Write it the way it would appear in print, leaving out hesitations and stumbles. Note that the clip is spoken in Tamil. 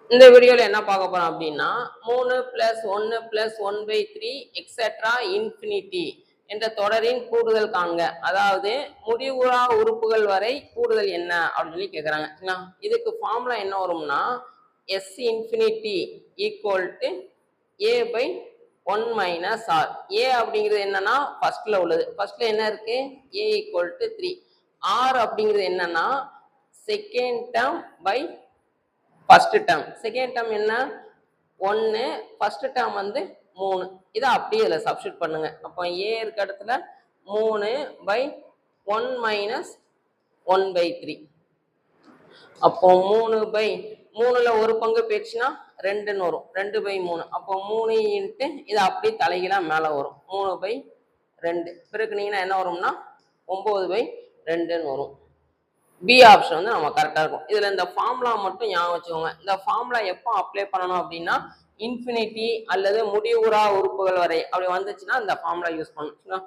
இந்த வீடியோல என்ன பார்க்க போறோம் அப்படின்னா 3 + 1 + 1/3 எக்ஸெட்ரா இன்ஃபினிட்டி என்ற தொடரின் கூடுதல் காண்க. அதாவது முடிவுறா உறுப்புகள் வரை கூடுதல் என்ன அப்படின்னு சொல்லி கேட்குறாங்க. இதுக்கு ஃபார்முலா என்ன வரும்னா S infinity equal to A/1 - R. A அப்படிங்கிறது என்னன்னா ஃபர்ஸ்ட்ல உள்ளது. ஃபர்ஸ்ட்ல என்ன இருக்கு? A equal to 3. R அப்படிங்கிறது என்னன்னா second term by first term. Second term என்ன? 1. ஃபர்ஸ்ட் டேர்ம் வந்து 3. இதை அப்படியே இதில் சப்ஸ்டியூட் பண்ணுங்க. அப்போ A இருக்க இடத்துல 3/1 - 1/3. அப்போ 3/3ல ஒரு பங்கு போயிடுச்சுன்னா 2ன்னு வரும். 2/3. அப்போ 3 இன்ட்டு இது அப்படியே தலைகீழா மேலே வரும். 3/2 பெருக்குனீங்கன்னா என்ன வரும்னா 9/2ன்னு வரும். பி ஆப்ஷன் வந்து நம்ம கரெக்டாக இருக்கும். இதில் இந்த ஃபார்முலா மட்டும் ஞாபகம் வச்சுக்கோங்க. இந்த ஃபார்முலா எப்போ அப்ளை பண்ணணும் அப்படின்னா இன்ஃபினிட்டி அல்லது முடிவுறா உறுப்புகள் வரை அப்படி வந்துச்சுன்னா இந்த ஃபார்முலா யூஸ் பண்ணணும்.